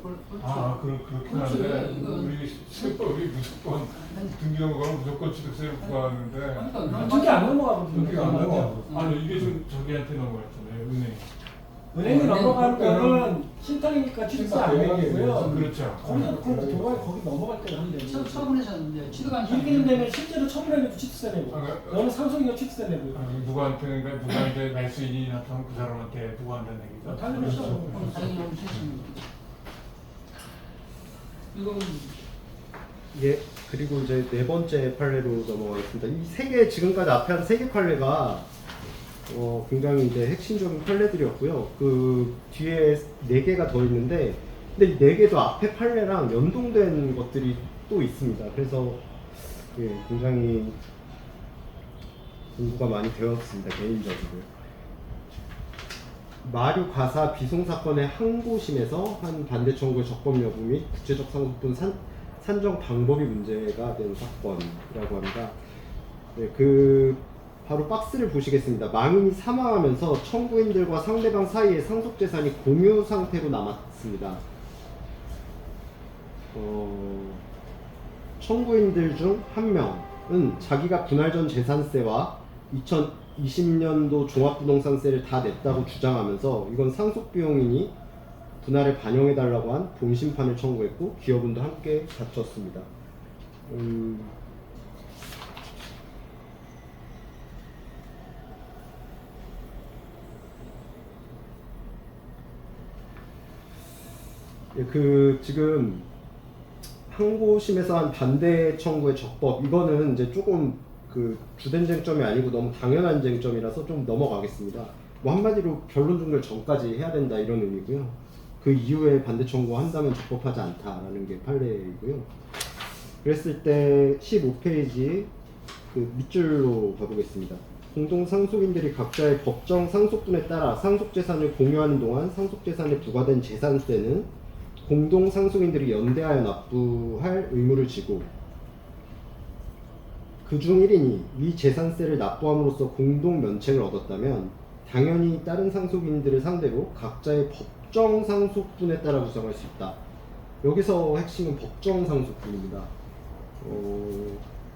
그렇긴 그렇지. 한데 이건- 우리 세법이 무조건 등기부가 무조건 취득세를 부과하는데 그러니까 그게 안 넘어가거든요. 그게 안 넘어. 아니 이게 좀 저기한테 넘어갔잖아요, 은행. 은행이 넘어갈 그때는 거는 신탁이니까 취득세 안 내고요. 그렇죠. 거기서 그럼 돌아가 거기 넘어갈 때는 하면 되는 거죠. 처분해서 이제 취득한 이렇게 되면 실제로 처분해도 취득세 내고 아, 너는 상속이가 취득세 내고 누구한테 날수인이 나타나면 그 사람한테 부과한다는 얘기죠. 당연하죠. 당연히 올 수 있습니다. 이건 예, 그리고 이제 네 번째 판례로 넘어가겠습니다. 이 세 개, 지금까지 앞에 한 세 개 판례가 굉장히 이제 핵심적인 판례들이었고요. 그 뒤에 네 개가 더 있는데, 근데 이 네 개도 앞에 판례랑 연동된 것들이 또 있습니다. 그래서 예, 굉장히 공부가 많이 되었습니다, 개인적으로. 마류 가사 비송 사건의 항고심에서 한 반대 청구의 적법 여부 및 구체적 상속분 산정 방법이 문제가 된 사건이라고 합니다. 네, 바로 박스를 보시겠습니다. 망인이 사망하면서 청구인들과 상대방 사이에 상속재산이 공유 상태로 남았습니다. 청구인들 중 한 명은 자기가 분할 전 재산세와 2020년도 종합부동산세를 다 냈다고 주장하면서 이건 상속비용이니 분할에 반영해달라고 한 본심판을 청구했고 기여분도 함께 바쳤습니다. 예, 지금 항고심에서 한 반대 청구의 적법, 이거는 이제 조금 주된 쟁점이 아니고 너무 당연한 쟁점이라서 좀 넘어가겠습니다. 뭐 한마디로 결론 종결 전까지 해야 된다 이런 의미고요. 그 이후에 반대 청구한다면 적법하지 않다라는 게 판례이고요. 그랬을 때 15페이지 밑줄로 가보겠습니다. 공동 상속인들이 각자의 법정 상속분에 따라 상속재산을 공유하는 동안 상속재산에 부과된 재산세는 공동 상속인들이 연대하여 납부할 의무를 지고 그중 1인이 이 재산세를 납부함으로써 공동 면책을 얻었다면 당연히 다른 상속인들을 상대로 각자의 법정 상속분에 따라 구성할 수 있다. 여기서 핵심은 법정 상속분입니다.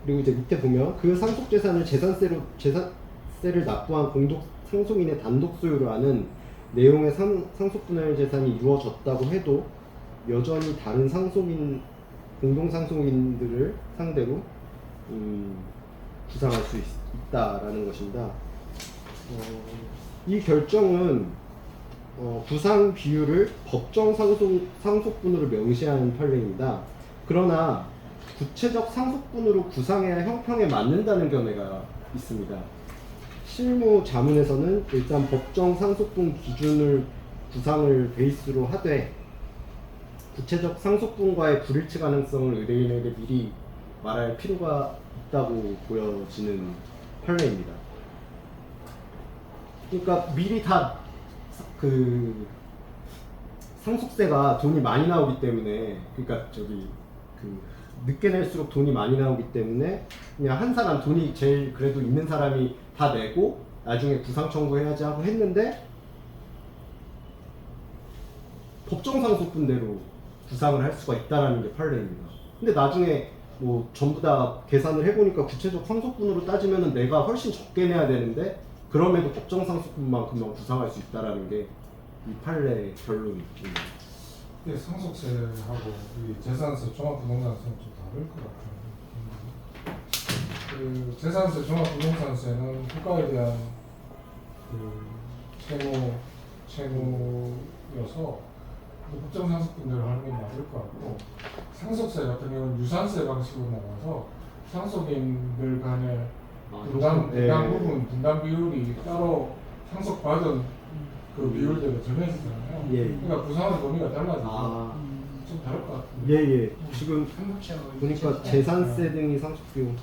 그리고 이제 밑에 보면 그 상속재산을 재산세를 납부한 공동 상속인의 단독 소유로 하는 내용의 상속분할 재산이 이루어졌다고 해도 여전히 다른 공동 상속인들을 상대로 구상할 수 있다라는 것입니다. 이 결정은 구상 비율을 법정 상속분으로 명시하는 판례입니다. 그러나 구체적 상속분으로 구상해야 형평에 맞는다는 견해가 있습니다. 실무 자문에서는 일단 법정 상속분 기준을 구상을 베이스로 하되 구체적 상속분과의 불일치 가능성을 의뢰인에게 미리 말할 필요가 있다고 보여지는 판례입니다. 그러니까 미리 다 상속세가 돈이 많이 나오기 때문에, 그러니까 늦게 낼수록 돈이 많이 나오기 때문에 그냥 한 사람 돈이 제일 그래도 있는 사람이 다 내고 나중에 구상 청구해야지 하고 했는데 법정 상속분대로 구상을 할 수가 있다는 게 판례입니다. 근데 나중에 뭐 전부 다 계산을 해보니까 구체적 상속분으로 따지면 내가 훨씬 적게 내야 되는데 그럼에도 법정 상속분만큼만 구상할 수 있다는 게 이 판례의 결론입니다. 근데 상속세하고 이 재산세, 종합부동산세는 좀 다를 것 같아요. 재산세, 종합부동산세는 국가에 대한 채무여서 법정 상속분대로 하는 게 맞을 것 같고, 상속세 같은 경우는 유산세 방식으로 나가서 상속인들 간의 분담 비율이 따로 상속받은 그 비율대로 정해지잖아요. 예. 그러니까 구상의 범위가 달라지고 좀 다를 것 같아요. 예. 지금 보니까 재산세 등이 상속비용.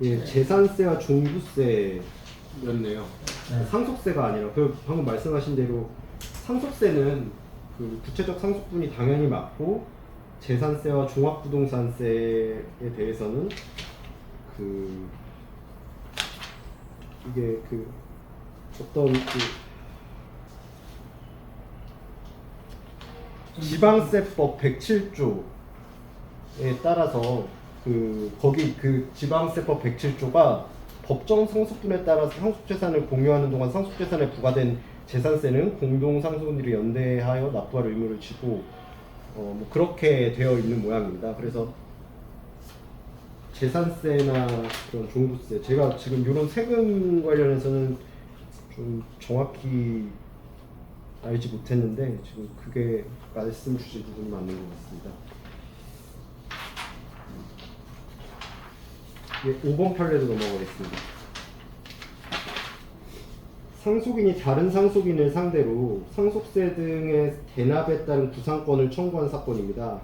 예, 재산세와 종부세였네요. 네. 상속세가 아니라 그 방금 말씀하신 대로 상속세는 그 구체적 상속분이 당연히 맞고 재산세와 종합부동산세에 대해서는 그 이게 그 어떤 그 지방세법 107조에 따라서 그 거기 그 지방세법 107조가 법정 상속분에 따라서 상속재산을 공유하는 동안 상속재산에 부과된 재산세는 공동상속인들이 연대하여 납부할 의무를 지고 뭐 그렇게 되어 있는 모양입니다. 그래서 재산세나 그런 종부세, 제가 지금 이런 세금 관련해서는 좀 정확히 알지 못했는데 지금 그게 말씀 주신 부분이 맞는 것 같습니다. 예, 5번 판례로 넘어가겠습니다. 상속인이 다른 상속인을 상대로 상속세 등의 대납에 따른 구상권을 청구한 사건입니다.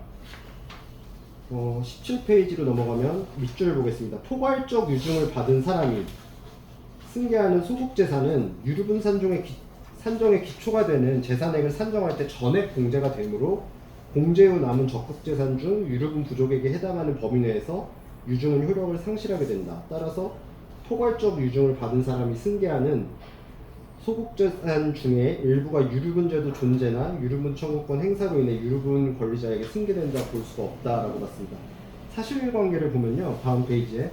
17페이지로 넘어가면 밑줄을 보겠습니다. 포괄적 유증을 받은 사람이 승계하는 소속재산은 유류분 산정의 기초가 되는 재산액을 산정할 때 전액 공제가 되므로 공제 후 남은 적극재산 중 유류분 부족에게 해당하는 범위 내에서 유증은 효력을 상실하게 된다. 따라서 포괄적 유증을 받은 사람이 승계하는 소극재산 중에 일부가 유류분제도 존재나 유류분 청구권 행사로 인해 유류분 권리자에게 승계된다 볼 수가 없다라고 봤습니다. 사실관계를 보면요, 다음 페이지에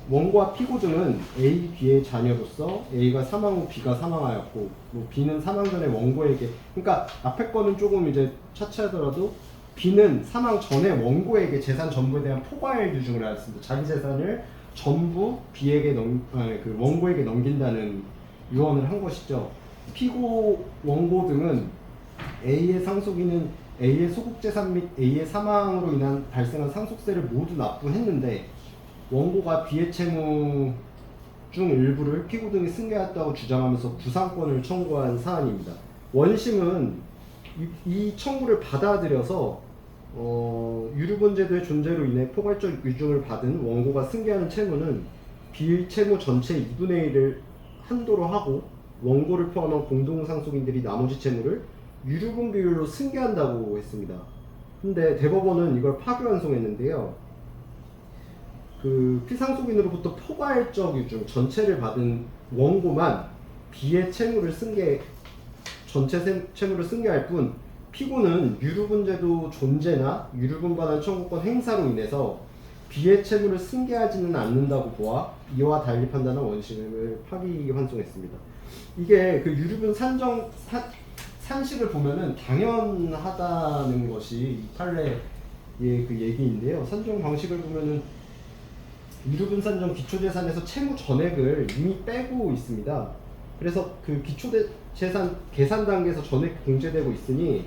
원고와 피고 등은 A, B의 자녀로서 A가 사망 후 B가 사망하였고, 뭐 B는 사망 전에 원고에게, 그러니까 앞에 거는 조금 이제 차치하더라도 B는 사망 전에 원고에게 재산 전부에 대한 포괄 유증을 하였습니다. 자기 재산을 전부 B에게 그 원고에게 넘긴다는 유언을 한 것이죠. 피고 원고 등은 A의 상속인은 A의 소극재산 및 A의 사망으로 인한 발생한 상속세를 모두 납부했는데 원고가 B의 채무 중 일부를 피고 등이 승계했다고 주장하면서 구상권을 청구한 사안입니다. 원심은 이 청구를 받아들여서 유류분 제도의 존재로 인해 포괄적 유증을 받은 원고가 승계하는 채무는 B의 채무 전체 2분의 1을 한도로 하고 원고를 포함한 공동상속인들이 나머지 채무를 유류분 비율로 승계한다고 했습니다. 근데 대법원은 이걸 파기환송했는데요. 그 피상속인으로부터 포괄적 유증 전체를 받은 원고만 B의 채무를 전체 채무를 승계할 뿐 피고는 유류분 제도 존재나 유류분 반환 청구권 행사로 인해서 B의 채무를 승계하지는 않는다고 보아 이와 달리 판단한 원심을 파기환송했습니다. 이게 그 유류분 산식을 보면은 당연하다는 것이 이 판례의 그 얘기인데요. 산정 방식을 보면은 유류분 산정 기초재산에서 채무 전액을 이미 빼고 있습니다. 그래서 그 기초재산 계산 단계에서 전액 공제되고 있으니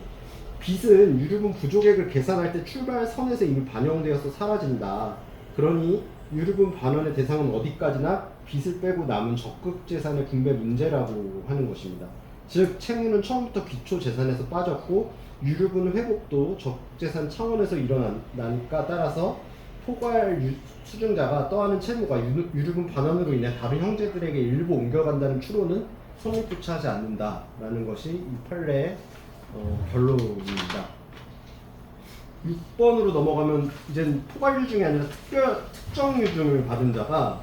빚은 유류분 부족액을 계산할 때 출발선에서 이미 반영되어서 사라진다. 그러니 유류분 반환의 대상은 어디까지나 빚을 빼고 남은 적극재산의 분배 문제라고 하는 것입니다. 즉 채무는 처음부터 기초재산에서 빠졌고 유류분 회복도 적재산 차원에서 일어나니까 따라서 포괄 수증자가 떠안은 채무가 유류분 반환으로 인해 다른 형제들에게 일부 옮겨간다는 추론은 성립조차 하지 않는다라는 것이 이 판례의 결론입니다. 6번으로 넘어가면 이제는 포괄 유증이 아니라 특정 유증을 받은 자가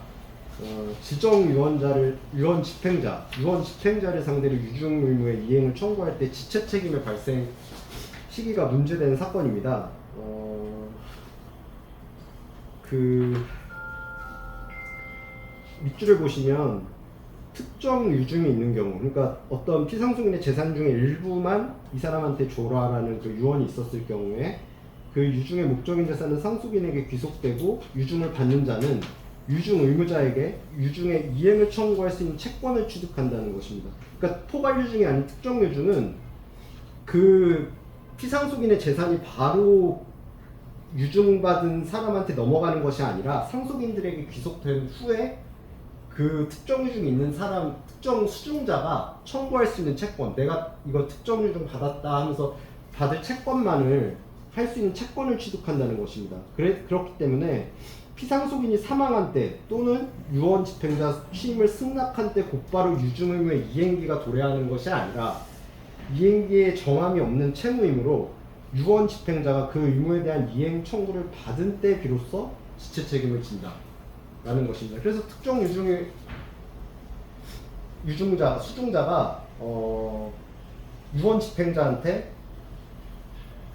지정 유언 집행자를 상대로 유증 의무의 이행을 청구할 때 지체 책임의 발생 시기가 문제되는 사건입니다. 그 밑줄을 보시면 특정 유증이 있는 경우, 그러니까 어떤 피상속인의 재산 중에 일부만 이 사람한테 줘라라는 그 유언이 있었을 경우에 그 유증의 목적인 재산은 상속인에게 귀속되고 유증을 받는 자는 유증 의무자에게 유증의 이행을 청구할 수 있는 채권을 취득한다는 것입니다. 그러니까 포괄 유증이 아닌 특정 유증은 그 피상속인의 재산이 바로 유증받은 사람한테 넘어가는 것이 아니라 상속인들에게 귀속된 후에 그 특정 유증이 있는 사람, 특정 수증자가 청구할 수 있는 채권, 내가 이거 특정 유증 받았다 하면서 받을 채권만을 할 수 있는 채권을 취득한다는 것입니다. 그렇기 때문에 피상속인이 사망한 때 또는 유언 집행자 취임을 승낙한 때 곧바로 유증 의무의 이행기가 도래하는 것이 아니라 이행기에 정함이 없는 채무이므로 유언 집행자가 그 의무에 대한 이행 청구를 받은 때 비로소 지체 책임을 진다라는 것입니다. 그래서 특정 수중자가 유언 집행자한테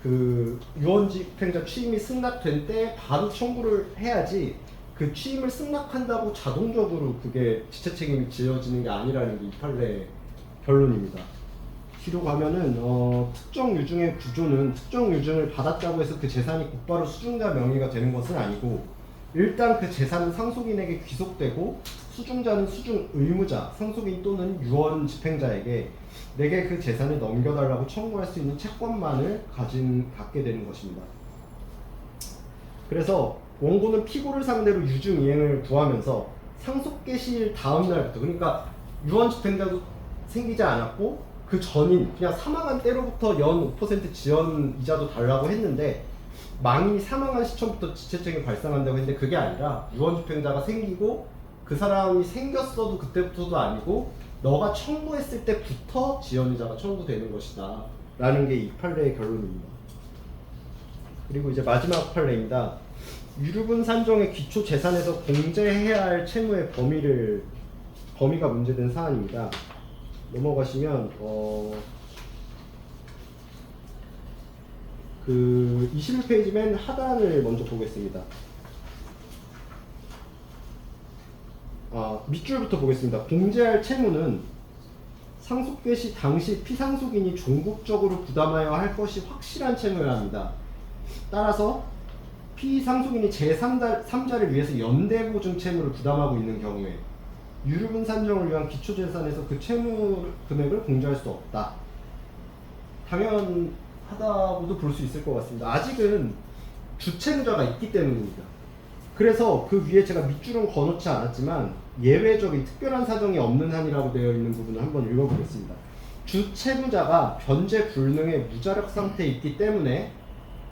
그 유언 집행자 취임이 승낙된 때 바로 청구를 해야지 그 취임을 승낙한다고 자동적으로 그게 지체 책임이 지어지는 게 아니라는 게 이 판례의 결론입니다. 뒤로 가면은 특정 유증의 구조는 특정 유증을 받았다고 해서 그 재산이 곧바로 수중자 명의가 되는 것은 아니고 일단 그 재산은 상속인에게 귀속되고 수중자는 수중 의무자, 상속인 또는 유언 집행자에게 내게 그 재산을 넘겨달라고 청구할 수 있는 채권만을 갖게 되는 것입니다. 그래서 원고는 피고를 상대로 유증 이행을 구하면서 상속 개시일 다음 날부터, 그러니까 유언 집행자도 생기지 않았고 그 전인 그냥 사망한 때로부터 연 5% 지연 이자도 달라고 했는데 망인이 사망한 시점부터 지체책임이 발생한다고 했는데 그게 아니라 유언 집행자가 생기고 그 사람이 생겼어도 그때부터도 아니고 너가 청구했을 때부터 지연이자가 청구되는 것이다 라는 게 이 판례의 결론입니다. 그리고 이제 마지막 판례입니다. 유류분 산정의 기초 재산에서 공제해야 할 채무의 범위가 문제된 사안입니다. 넘어가시면 그 21페이지 맨 하단을 먼저 보겠습니다. 밑줄부터 보겠습니다. 공제할 채무는 상속 개시 당시 피상속인이 종국적으로 부담하여야 할 것이 확실한 채무여야 합니다. 따라서 피상속인이 제3자를 위해서 연대보증 채무를 부담하고 있는 경우에 유류분 산정을 위한 기초재산에서 그 채무 금액을 공제할 수 없다. 당연하다고도 볼 수 있을 것 같습니다. 아직은 주채무자가 있기 때문입니다. 그래서 그 위에 제가 밑줄은 거놓지 않았지만 예외적인 특별한 사정이 없는 한이라고 되어 있는 부분을 한번 읽어보겠습니다. 주채무자가 변제 불능의 무자력 상태에 있기 때문에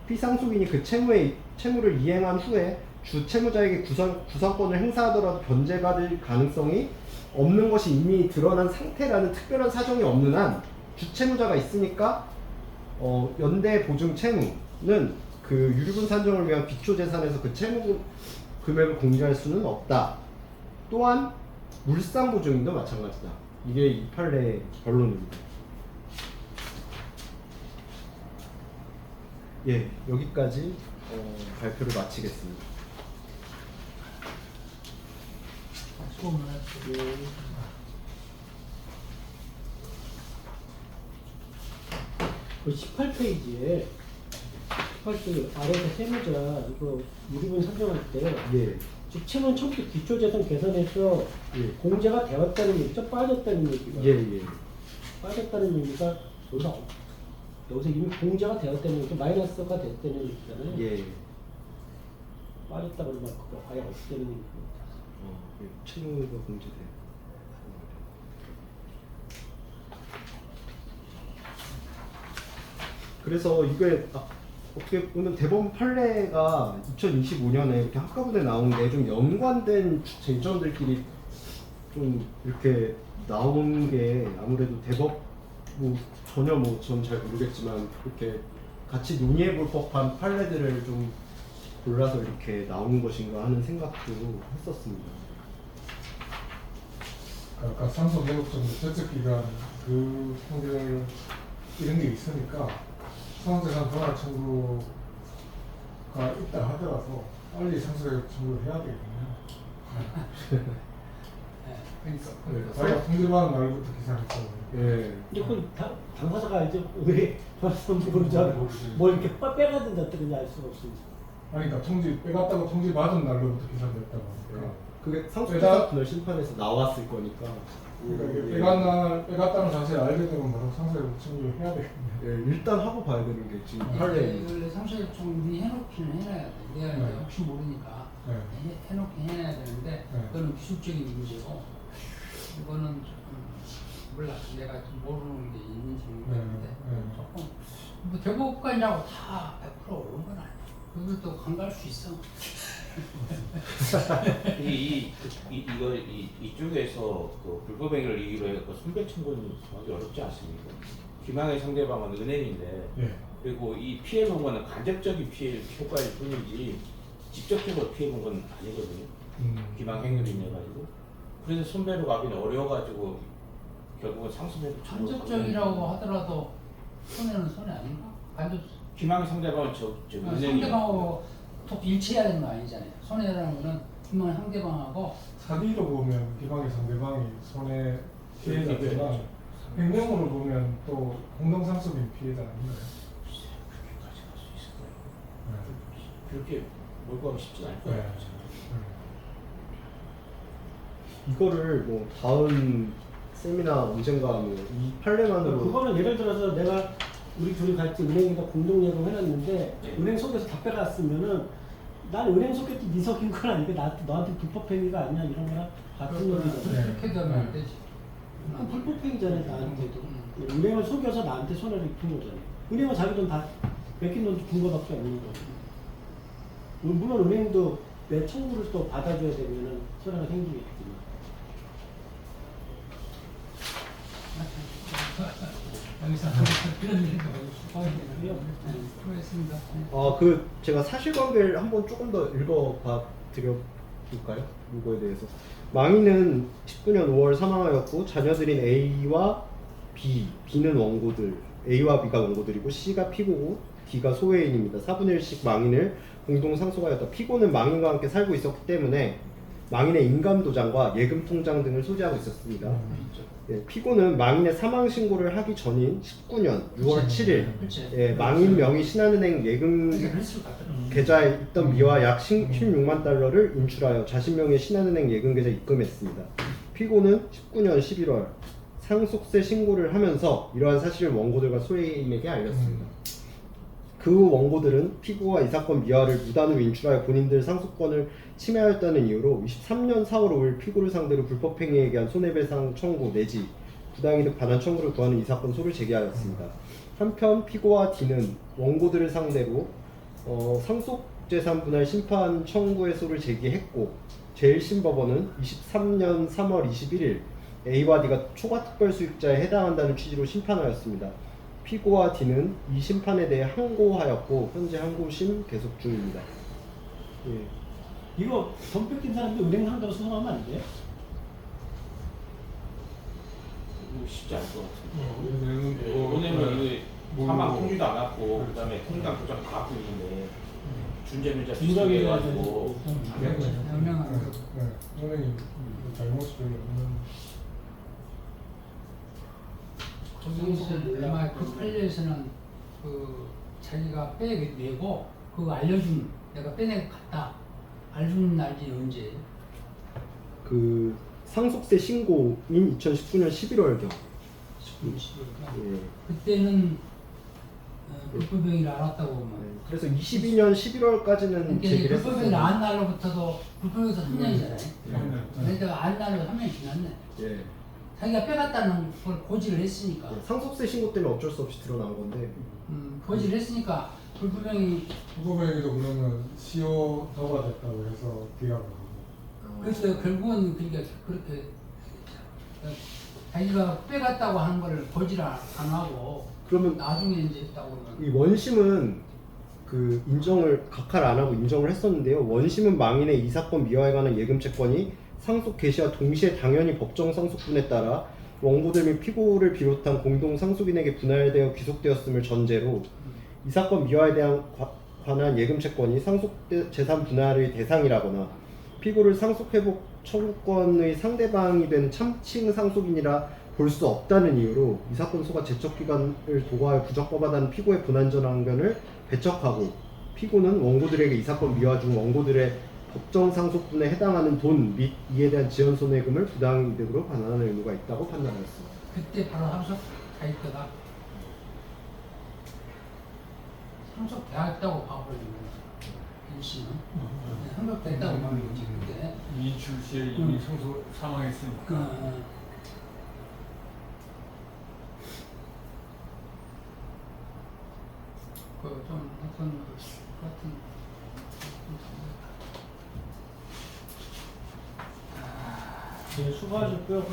피상속인이 그 채무를 이행한 후에 주채무자에게 구상권을 행사하더라도 변제받을 가능성이 없는 것이 이미 드러난 상태라는 특별한 사정이 없는 한 주채무자가 있으니까 연대 보증 채무는 그 유류분 산정을 위한 기초재산에서 그 채무 금액을 공제할 수는 없다. 또한 물상보증인도 마찬가지다. 이게 이 판례의 결론입니다. 예, 여기까지 발표를 마치겠습니다. 수고 많았어요. 그 18페이지에 아래에서 세무자 이거 유류분 산정할 때 예, 즉 채무는 처음부터 기초재산 계산에서 예, 공제가 되었다는 얘기죠? 빠졌다는 얘기가 예. 빠졌다는 얘기가 여기서 이미 공제가 되었다는 얘기죠? 마이너스가 됐다는 얘기잖아요. 예. 빠졌다 그러면 그거 아예 없다는 얘기고 채무가 공제돼요. 그래서 이게 어떻게 보면 대법원 판례가 2025년에 이렇게 한꺼번에 나온 게 좀 연관된 쟁점들끼리 좀 이렇게 나온 게 아무래도 전혀 전 잘 모르겠지만 이렇게 같이 논의해 볼 법한 판례들을 좀 골라서 이렇게 나온 것인가 하는 생각도 했었습니다. 아까 상속개혁정도 퇴직기간 그 판결 이런 게 있으니까 상속재산 분할 청구가 있다 하더라도 빨리 상속개혁 청구를 해야 되겠네요. 그러니까 자기가 통지받은 날부터 기사했잖아요. 예. 근데 그걸 당사자가 이제 왜 저한테 모르잖아요. 뭐 이렇게 빼가든다 뜨는지 알 수가 없으니까. 아니 그러니까 빼갔다고 통지받은 날로부터 기사됐다고 하니까 그게 상속재산 분할 심판에서 나왔을 거니까. 그러니까 빼갔다는 사실을 알게 되면 바로 상속개혁 청구를 해야 되겠네요. 예, 일단 하고 봐야 되는 게 지금 판례. 원래 상속적 정리 해놓기는 해놔야 돼. 내가 이제 네. 혹시 모르니까 네. 해놓긴 해야 되는데 네. 그거는 기술적인 문제고 이거는 조금 몰라. 내가 좀 모르는 게 있는지 모르겠는데 네. 조금 뭐 대법관이라고 다 100% 옳은 건 아니야. 그것도 간과할 수 있어. 이쪽에서 그 불법행위를 이유로 해서 손배 청구는 하기 어렵지 않습니까? 기망의 상대방은 은행인데 예. 그리고 이 피해 본 거는 간접적인 피해 효과일 뿐이지 직접적으로 피해 본 건 아니거든요. 기망 행위로 인해 가지고 그래서 손배로 가기는 어려워가지고 결국은 상습해도 간접적이라고 하더라도 손해는 손해 아닌가? 간접 기망의 상대방은 저 은행이 상대방하고 톡 일치해야 되는 거 아니잖아요. 손해라는 거는 분명 상대방하고 사기로 보면 기방의 상대방이 손해 피해자지만 횡령으로 보면 또 공동상속인 피해자 아닌가요? 그렇게까지 갈 수 있을 거예요. 네. 그렇게 몰고 가기 쉽진 않을 네. 거예요. 이거를 뭐 다음 세미나 언젠가 뭐이 판례만으로 그거는 예를 들어서 내가 우리 둘이 같이 은행에다 공동 예금 해놨는데 네. 은행 속에서 다 빼갔으면은 난 은행 속에 네 속인 건 아니고 너한테 불법 행위가 아니냐 이런 거랑 같은 얘기거든. 네. 그렇게 되면 안 되지. 그건 불법 행위잖아요 나한테도. 은행을 속여서 나한테 손해를 입힌 거잖아요. 은행은 자기 돈 다 뺏긴 돈 준 거밖에 없는 거고. 물론 은행도 내 청구를 또 받아줘야 되면은 손해가 생기겠지만. 여기서 그런 일도 수고했습니다. 그 제가 사실관계를 한번 조금 더 읽어봐 드려볼까요? 이거에 대해서 망인은 19년 5월 사망하였고 자녀들인 A와 B, B는 원고들, A와 B가 원고들이고 C가 피고고 D가 소외인입니다. 4분의 1씩 망인을 공동 상속하였다. 피고는 망인과 함께 살고 있었기 때문에 망인의 인감도장과 예금통장 등을 소지하고 있었습니다. 예, 피고는 망인의 사망 신고를 하기 전인 19년 6월 7일 그렇지. 예, 망인 명의 신한은행 예금 그랬을 것 같아. 계좌에 있던 미와 약 16만 달러를 인출하여 자신 명의 신한은행 예금 계좌에 입금했습니다. 피고는 19년 11월 상속세 신고를 하면서 이러한 사실을 원고들과 소외인에게 알렸습니다. 그 원고들은 피고가 이 사건 미화를 무단으로 인출하여 본인들 상속권을 침해하였다는 이유로 23년 4월 5일 피고를 상대로 불법행위에 대한 손해배상 청구 내지 부당이득 반환 청구를 구하는 이 사건 소를 제기하였습니다. 한편 피고와 D는 원고들을 상대로 상속재산 분할 심판 청구의 소를 제기했고 제1심법원은 23년 3월 21일 A와 D가 초과특별수익자에 해당한다는 취지로 심판하였습니다. 피고와 D는 이 심판에 대해 항고하였고 현재 항고심 계속 중입니다. 예. 이거 돈 뺏긴 사람들 은행 상대로 소송하면 안 돼요? 이거 쉽지 않을 것 같은데. 뭐, 왜냐면 이게 뭐, 사망 뭐, 통지도 안 왔고 그다음에 통장 도장 다 갖고 있는데 준재밀자 인정이 비슷하게 돼야 해가지고 명명하는 은행이 잘못이 별로 없는. 거기서 아마 그 판례에서는 그 자기가 빼내고 그거 알려준 내가 빼내고 갔다 알려준 날이 언제? 그 상속세 신고인 2019년 11월경. 예. 그때는 불법행위를 알았다고 보면 그래서 22년 11월까지는 제기를 불법행위를 했었어요. 안 날로부터도 불법에서 3년이잖아요. 그러니까 안 날로 3년이 지났네. 예. 자기가 빼갔다는 걸 고지를 했으니까 상속세 신고 때문에 어쩔 수 없이 드러난 건데 고지를 했으니까 불법행위 후보명의도 그러면 시효도가 됐다고 해서 기각을 하고. 그래서 결국은 그렇게 자기가 빼갔다고 하는 걸 고지를 안 하고 그러면 나중에 이제 했다고 그러면 이 원심은 그 인정을 각하를 안 하고 인정을 했었는데요. 원심은 망인의 이 사건 미화에 관한 예금 채권이 상속 개시와 동시에 당연히 법정 상속분에 따라 원고들 및 피고를 비롯한 공동 상속인에게 분할되어 귀속되었음을 전제로 이 사건 미화에 대한 관한 예금 채권이 상속 재산 분할의 대상이라거나 피고를 상속회복 청구권의 상대방이 되는 참칭 상속인이라 볼 수 없다는 이유로 이 사건 소가 제척기간을 도과하여 부적법하다는 피고의 분한전환견을 배척하고 피고는 원고들에게 이 사건 미화 중 원고들의 법정 상속분에 해당하는 돈 및 이에 대한 지연 손해금을 부당이득으로 반환하는 의무가 있다고 판단하였습니다. 그때 바로 상속 다 있다가 상속 되었다고 봐버리는 거야. 일시는 상속 됐다고 보는 거지 그때. 이인출 시에 이미 상속 사망했으니까. 그좀 어떤 같은 네, 수고하셨고요.